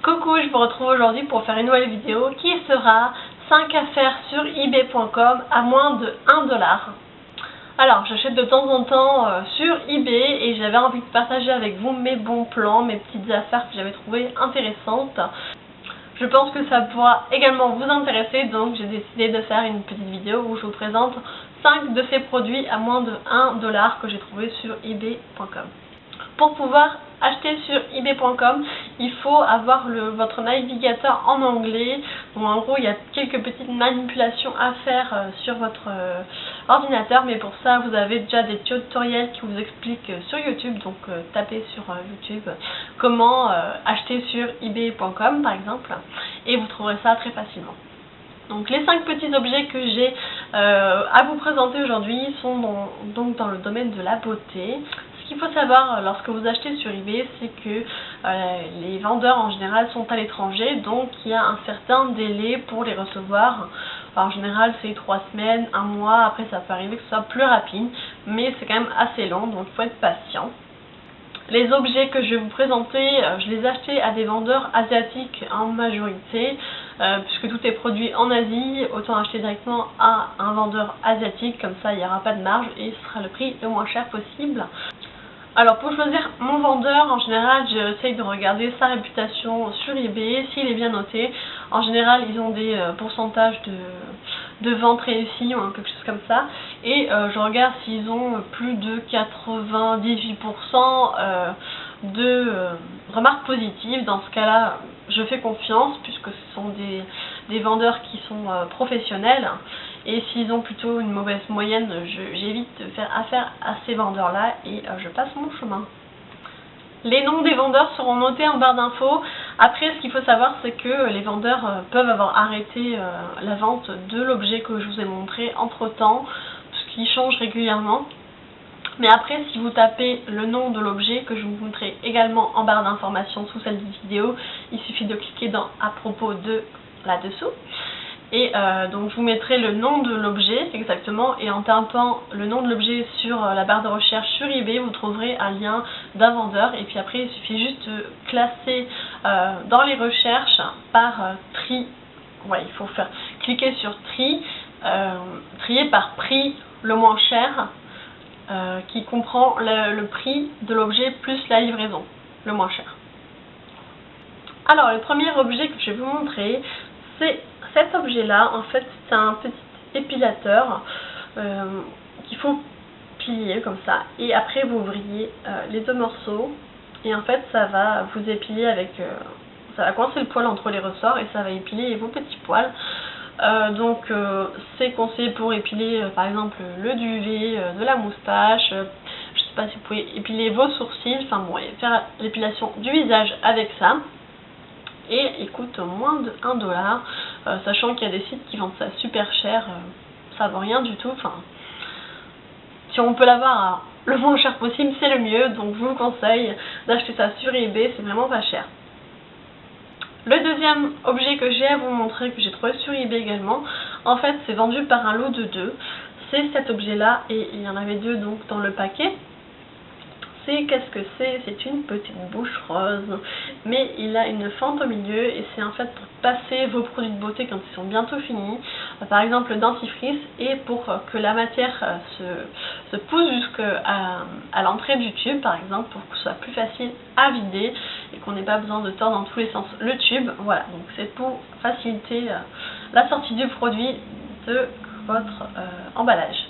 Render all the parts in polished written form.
Coucou, je vous retrouve aujourd'hui pour faire une nouvelle vidéo qui sera 5 affaires sur ebay.com à moins de 1 $. Alors, j'achète de temps en temps sur eBay et j'avais envie de partager avec vous mes bons plans, mes petites affaires que j'avais trouvées intéressantes. Je pense que ça pourra également vous intéresser, donc j'ai décidé de faire une petite vidéo où je vous présente 5 de ces produits à moins de 1 $ que j'ai trouvé sur ebay.com. Pour pouvoir acheter sur ebay.com, il faut avoir votre navigateur en anglais. Bon, en gros, il y a quelques petites manipulations à faire sur votre ordinateur, mais pour ça, vous avez déjà des tutoriels qui vous expliquent sur YouTube. Donc, tapez sur YouTube comment acheter sur ebay.com, par exemple, et vous trouverez ça très facilement. Donc les 5 petits objets que j'ai à vous présenter aujourd'hui sont donc dans le domaine de la beauté. Ce qu'il faut savoir lorsque vous achetez sur eBay, c'est que les vendeurs en général sont à l'étranger, donc il y a un certain délai pour les recevoir. Alors, en général c'est 3 semaines, 1 mois, après ça peut arriver que ce soit plus rapide, mais c'est quand même assez long, donc il faut être patient. Les objets que je vais vous présenter, je les ai achetés à des vendeurs asiatiques en majorité, puisque tout est produit en Asie, autant acheter directement à un vendeur asiatique, comme ça il n'y aura pas de marge et ce sera le prix le moins cher possible. Alors pour choisir mon vendeur, en général j'essaye de regarder sa réputation sur eBay, s'il est bien noté. En général ils ont des pourcentages de ventes réussies ou quelque chose comme ça. Et je regarde s'ils ont plus de 98% de remarques positives. Dans ce cas-là, je fais confiance puisque ce sont des vendeurs qui sont professionnels. Et s'ils ont plutôt une mauvaise moyenne, j'évite de faire affaire à ces vendeurs-là et je passe mon chemin. Les noms des vendeurs seront notés en barre d'infos. Après, ce qu'il faut savoir, c'est que les vendeurs peuvent avoir arrêté la vente de l'objet que je vous ai montré entre-temps, ce qui change régulièrement. Mais après, si vous tapez le nom de l'objet que je vous montrerai également en barre d'informations sous cette vidéo, il suffit de cliquer dans « À propos de » là-dessous. Et donc je vous mettrai le nom de l'objet exactement, et en tapant le nom de l'objet sur la barre de recherche sur eBay, vous trouverez un lien d'un vendeur. Et puis après il suffit juste de classer dans les recherches par tri. Ouais, il faut cliquer sur tri, trier par prix le moins cher, qui comprend le prix de l'objet plus la livraison, le moins cher. Alors le premier objet que je vais vous montrer, c'est cet objet-là. En fait, c'est un petit épilateur qu'il faut plier comme ça. Et après, vous ouvriez les 2 morceaux. Et en fait, ça va vous épiler avec... ça va coincer le poil entre les ressorts et ça va épiler vos petits poils. Donc, c'est conseillé pour épiler, par exemple, le duvet, de la moustache. Je sais pas si vous pouvez épiler vos sourcils. Enfin bon, et faire l'épilation du visage avec ça. Et il coûte moins de 1 $, sachant qu'il y a des sites qui vendent ça super cher, ça vaut rien du tout. Enfin, si on peut l'avoir le moins cher possible, c'est le mieux, donc je vous conseille d'acheter ça sur eBay, c'est vraiment pas cher. Le deuxième objet que j'ai à vous montrer, que j'ai trouvé sur eBay également, en fait c'est vendu par un lot de 2, c'est cet objet là, et il y en avait 2 donc dans le paquet. Qu'est-ce que c'est? C'est une petite bouche rose, mais il a une fente au milieu et c'est en fait pour passer vos produits de beauté quand ils sont bientôt finis, par exemple le dentifrice, et pour que la matière se pousse jusqu'à l'entrée du tube, par exemple, pour que ce soit plus facile à vider et qu'on n'ait pas besoin de tordre dans tous les sens le tube. Voilà, donc c'est pour faciliter la sortie du produit de votre emballage.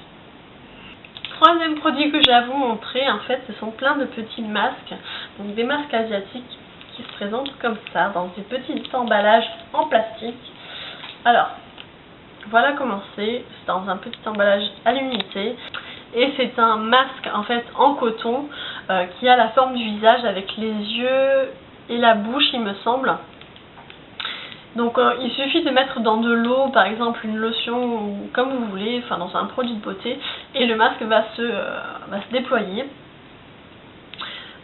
Troisième produit que j'ai à vous montrer, en fait, ce sont plein de petits masques, donc des masques asiatiques qui se présentent comme ça, dans des petits emballages en plastique. Alors, voilà comment c'est dans un petit emballage à l'unité, et c'est un masque en fait en coton qui a la forme du visage avec les yeux et la bouche, il me semble. Donc il suffit de mettre dans de l'eau, par exemple une lotion ou comme vous voulez, enfin dans un produit de beauté, et le masque va se déployer.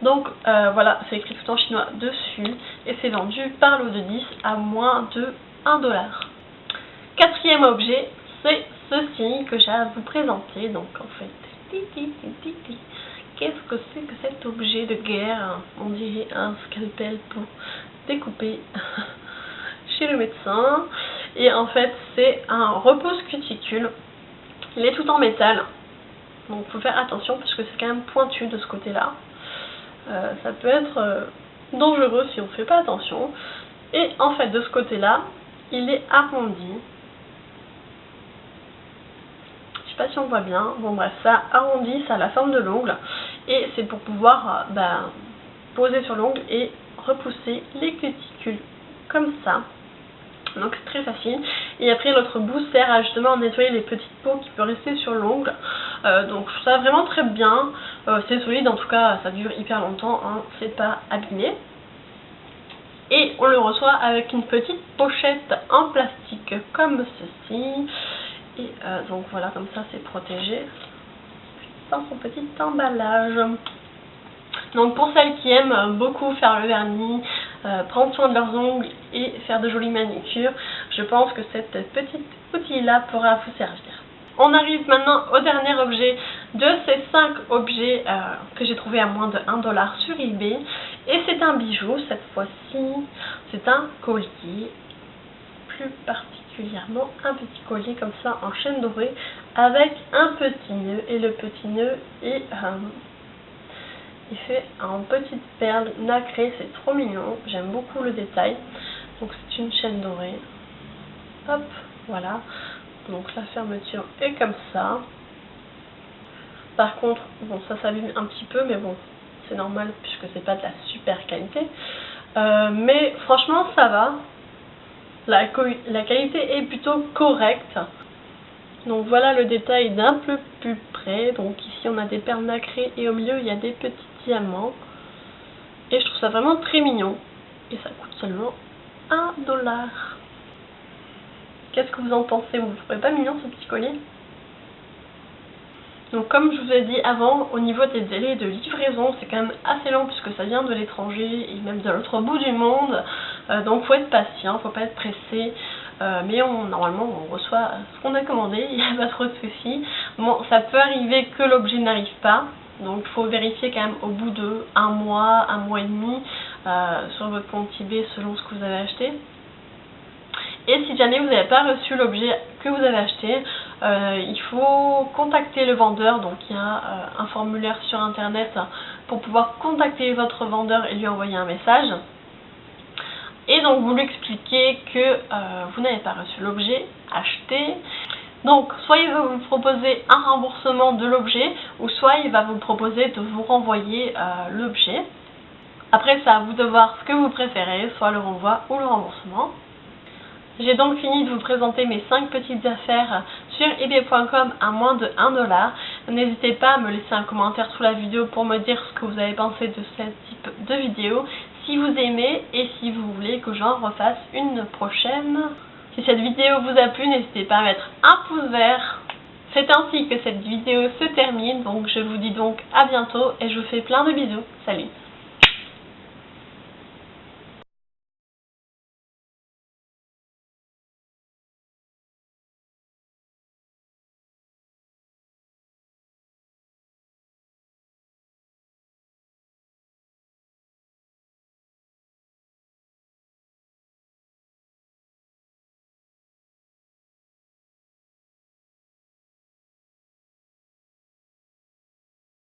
Donc voilà, c'est écrit tout en chinois dessus et c'est vendu par lot de 10 à moins de 1 $. Quatrième objet, c'est ceci que j'ai à vous présenter. Donc en fait, qu'est-ce que c'est que cet objet de guerre? On dirait un scalpel pour découpé chez le médecin. Et en fait, c'est un repousse cuticule. Il est tout en métal. Donc il faut faire attention parce que c'est quand même pointu de ce côté-là. Ça peut être dangereux si on ne fait pas attention. Et en fait, de ce côté-là, il est arrondi. Je sais pas si on voit bien. Bon bref, ça arrondi, ça a la forme de l'ongle. Et c'est pour pouvoir poser sur l'ongle et repousser les cuticules comme ça. Donc c'est très facile. Et après l'autre bout sert à justement nettoyer les petites peaux qui peuvent rester sur l'ongle. Donc je trouve ça vraiment très bien. C'est solide, en tout cas ça dure hyper longtemps, hein. C'est pas abîmé. Et on le reçoit avec une petite pochette en plastique comme ceci. Et donc voilà, comme ça c'est protégé dans son petit emballage. Donc pour celles qui aiment beaucoup faire le vernis, prendre soin de leurs ongles et faire de jolies manicures, je pense que cette petite outil là pourra vous servir. On arrive maintenant au dernier objet de ces 5 objets que j'ai trouvé à moins de 1 $ sur eBay. Et c'est un bijou cette fois-ci, c'est un collier, plus particulièrement un petit collier comme ça en chaîne dorée avec un petit nœud. Et le petit nœud est il fait en petites perles nacrées, c'est trop mignon, j'aime beaucoup le détail. Donc c'est une chaîne dorée. Hop, voilà. Donc la fermeture est comme ça. Par contre, bon, ça s'abîme un petit peu, mais bon, c'est normal puisque c'est pas de la super qualité. Mais franchement, ça va. La qualité est plutôt correcte. Donc voilà le détail d'un peu plus près. Donc ici on a des perles nacrées et au milieu il y a des petits diamants. Et je trouve ça vraiment très mignon. Et ça coûte seulement 1 $. Qu'est-ce que vous en pensez? Vous ne trouvez pas mignon ce petit collier? Donc comme je vous ai dit avant, au niveau des délais de livraison, c'est quand même assez long puisque ça vient de l'étranger et même de l'autre bout du monde. Donc faut être patient, faut pas être pressé. Mais normalement on reçoit ce qu'on a commandé, il n'y a pas trop de soucis. Bon, ça peut arriver que l'objet n'arrive pas. Donc il faut vérifier quand même au bout de 1 mois, 1 mois et demi sur votre compte eBay selon ce que vous avez acheté. Et si jamais vous n'avez pas reçu l'objet que vous avez acheté, il faut contacter le vendeur. Donc il y a un formulaire sur internet pour pouvoir contacter votre vendeur et lui envoyer un message. Et donc vous lui expliquez que vous n'avez pas reçu l'objet acheté. Donc soit il va vous proposer un remboursement de l'objet, ou soit il va vous proposer de vous renvoyer l'objet. Après c'est à vous de voir ce que vous préférez, soit le renvoi ou le remboursement. J'ai donc fini de vous présenter mes 5 petites affaires sur ebay.com à moins de 1 $. N'hésitez pas à me laisser un commentaire sous la vidéo pour me dire ce que vous avez pensé de ce type de vidéo, si vous aimez et si vous voulez que j'en refasse une prochaine. Si cette vidéo vous a plu, n'hésitez pas à mettre un pouce vert. C'est ainsi que cette vidéo se termine, donc je vous dis donc à bientôt et je vous fais plein de bisous. Salut!